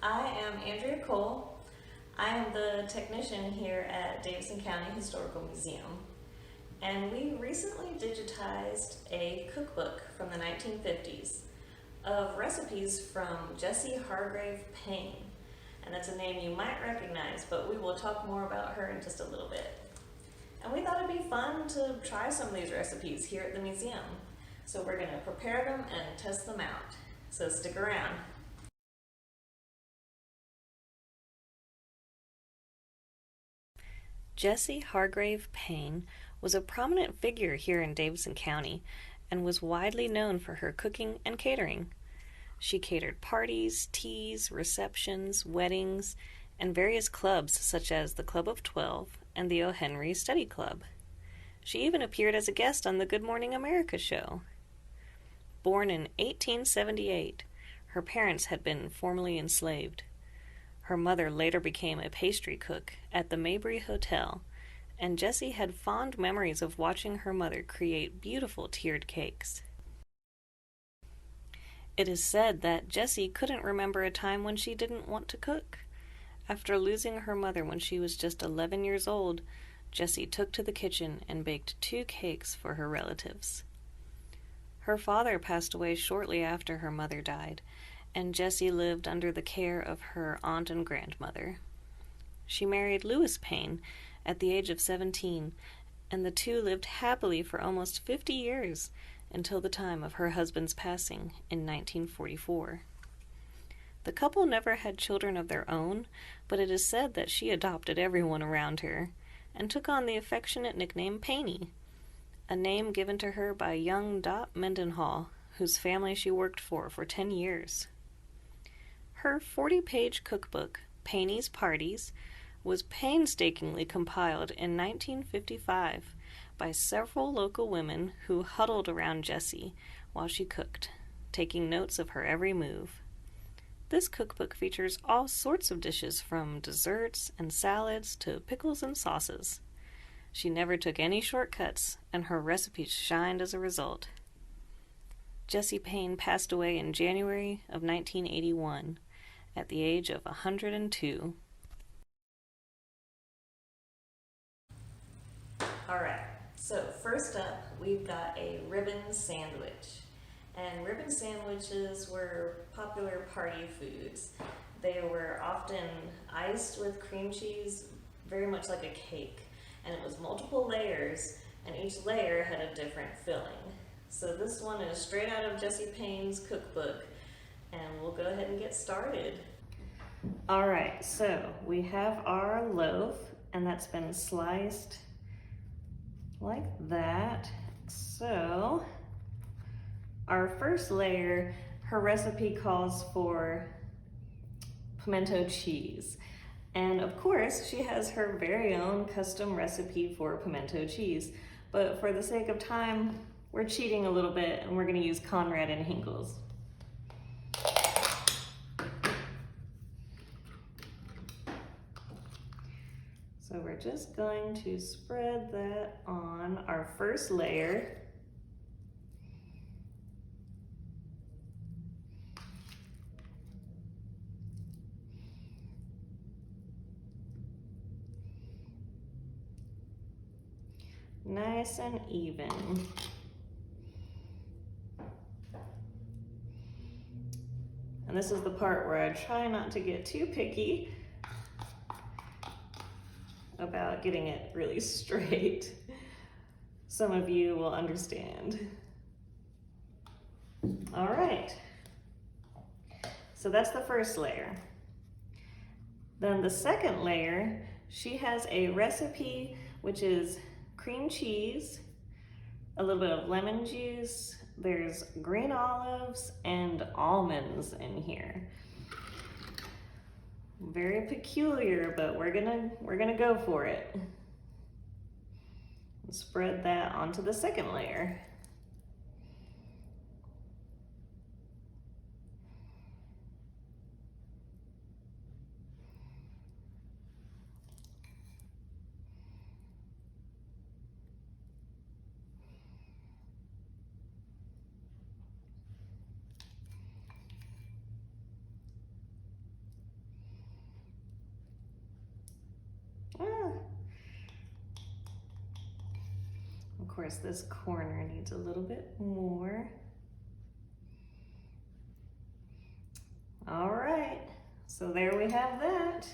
I am Andrea Cole. I am the technician here at Davidson County Historical Museum. And we recently digitized a cookbook from the 1950s of recipes from Jessie Hargrave Payne. And that's a name you might recognize, but we will talk more about her in just a little bit. And we thought it'd be fun to try some of these recipes here at the museum. So we're going to prepare them and test them out. So stick around. Jessie Hargrave Payne was a prominent figure here in Davidson County and was widely known for her cooking and catering. She catered parties, teas, receptions, weddings, and various clubs such as the Club of 12 and the O. Henry Study Club. She even appeared as a guest on the Good Morning America show. Born in 1878, her parents had been formerly enslaved. Her mother later became a pastry cook at the Mabry Hotel, and Jessie had fond memories of watching her mother create beautiful tiered cakes. It is said that Jessie couldn't remember a time when she didn't want to cook. After losing her mother when she was just 11 years old, Jessie took to the kitchen and baked 2 cakes for her relatives. Her father passed away shortly after her mother died, and Jessie lived under the care of her aunt and grandmother. She married Louis Payne at the age of 17, and the two lived happily for almost 50 years until the time of her husband's passing in 1944. The couple never had children of their own, but it is said that she adopted everyone around her and took on the affectionate nickname Payne, a name given to her by young Dot Mendenhall, whose family she worked for 10 years. Her 40-page cookbook, Payne's Parties, was painstakingly compiled in 1955 by several local women who huddled around Jessie while she cooked, taking notes of her every move. This cookbook features all sorts of dishes from desserts and salads to pickles and sauces. She never took any shortcuts, and her recipes shined as a result. Jessie Payne passed away in January of 1981 at the age of 102. Alright, so first up we've got a ribbon sandwich. And ribbon sandwiches were popular party foods. They were often iced with cream cheese, very much like a cake. And it was multiple layers, and each layer had a different filling. So this one is straight out of Jessie Payne's cookbook, and we'll go ahead and get started. All right, so we have our loaf, and that's been sliced like that. So our first layer, her recipe calls for pimento cheese. And of course, she has her very own custom recipe for pimento cheese. But for the sake of time, we're cheating a little bit, and we're going to use Conrad and Hinkle's. So we're just going to spread that on our first layer. Nice and even. And this is the part where I try not to get too picky about getting it really straight. Some of you will understand. All right. So that's the first layer. Then the second layer, she has a recipe which is cream cheese, a little bit of lemon juice, there's green olives and almonds in here. Very peculiar, but we're gonna go for it. Spread that onto the second layer. course, this corner needs a little bit more. All right, so there we have that.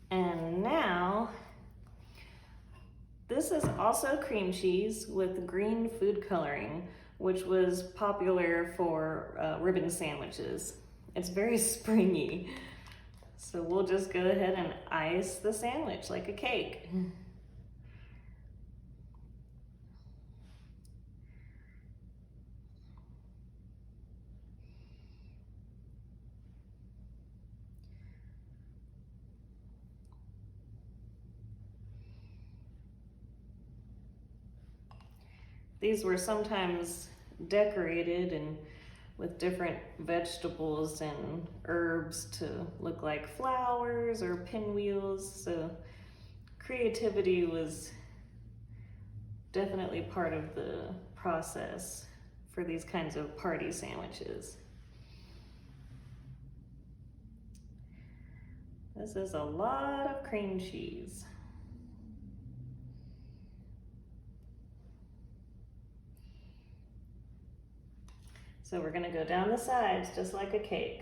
And now, this is also cream cheese with green food coloring, which was popular for ribbon sandwiches. It's very springy. So we'll just go ahead and ice the sandwich like a cake. These were sometimes decorated and with different vegetables and herbs to look like flowers or pinwheels. So creativity was definitely part of the process for these kinds of party sandwiches. This is a lot of cream cheese. So we're gonna go down the sides just like a cake.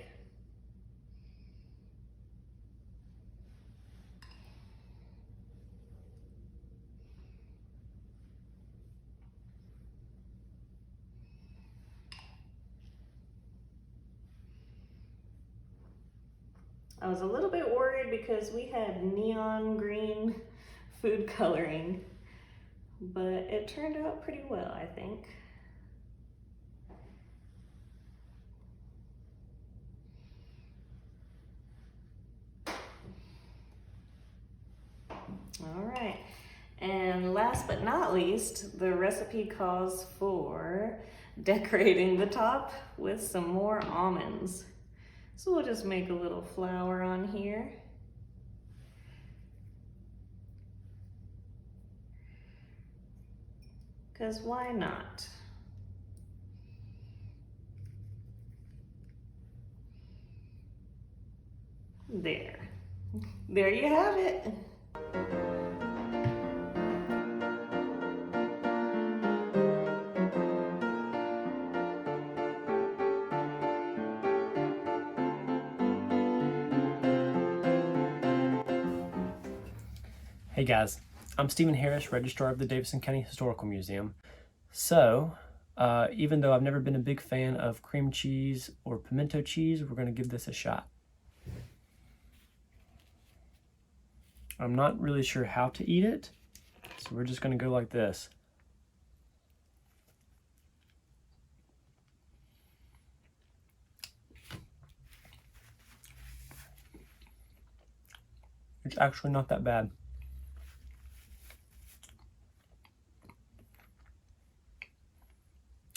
I was a little bit worried because we had neon green food coloring, but it turned out pretty well, I think. All right, and last but not least, the recipe calls for decorating the top with some more almonds. So we'll just make a little flower on here. Because why not? There. There you have it. Hey guys, I'm Stephen Harris, Registrar of the Davidson County Historical Museum. So, even though I've never been a big fan of cream cheese or pimento cheese, we're going to give this a shot. I'm not really sure how to eat it, so we're just going to go like this. It's actually not that bad.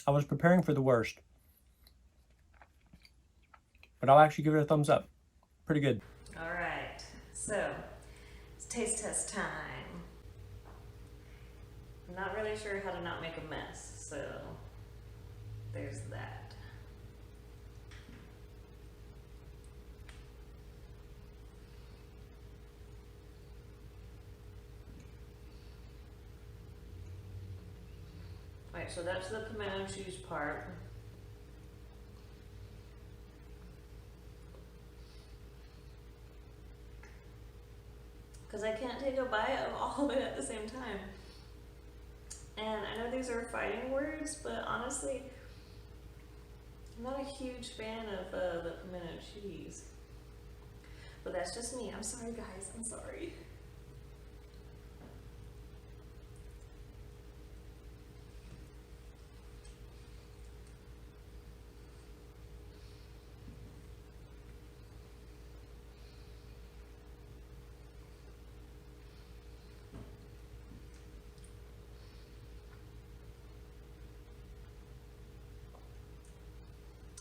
I was preparing for the worst, but I'll actually give it a thumbs up. Pretty good. All right, so it's taste test time. I'm not really sure how to not make a mess, so there's that. All right, so that's the pimento cheese part. Because I can't take a bite of all of it at the same time. And I know these are fighting words, but honestly, I'm not a huge fan of the pimento cheese. But that's just me. I'm sorry, guys. I'm sorry.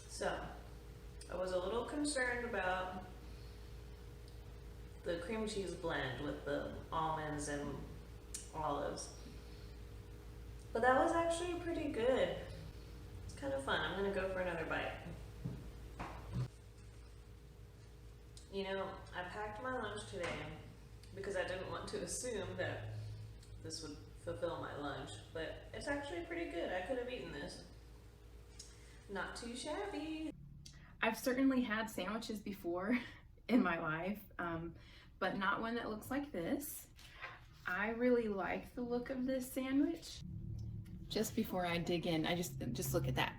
So, I was a little concerned about the cream cheese blend with the almonds and olives. But that was actually pretty good. It's kind of fun. I'm gonna go for another bite. You know, I packed my lunch today because I didn't want to assume that this would fulfill my lunch, but it's actually pretty good. I could have eaten this. Not too shabby. I've certainly had sandwiches before in my life, but not one that looks like this. I really like the look of this sandwich. Just before I dig in, I just look at that.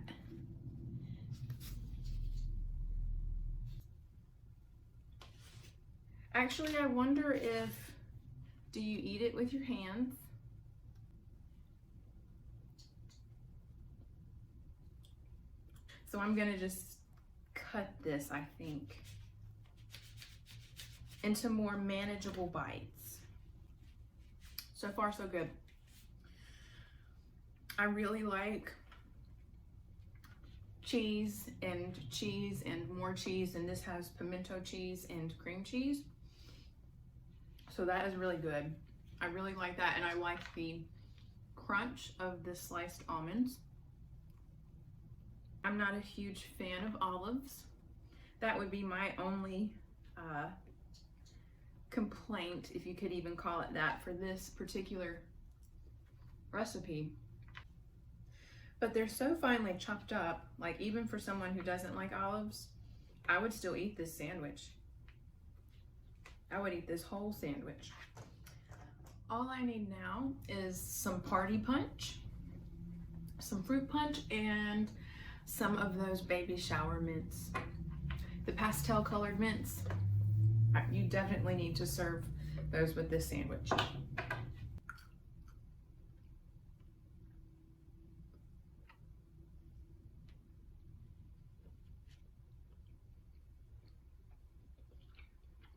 Actually, I wonder do you eat it with your hands? So I'm gonna just cut this, I think, into more manageable bites. So far, so good. I really like cheese and more cheese, and this has pimento cheese and cream cheese. So that is really good. I really like that, and I like the crunch of the sliced almonds. I'm not a huge fan of olives. That would be my only complaint, if you could even call it that, for this particular recipe. But they're so finely chopped up, like even for someone who doesn't like olives, I would still eat this sandwich. I would eat this whole sandwich. All I need now is some party punch, some fruit punch, and some of those baby shower mints. The pastel colored mints, you definitely need to serve those with this sandwich.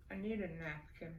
I need a napkin.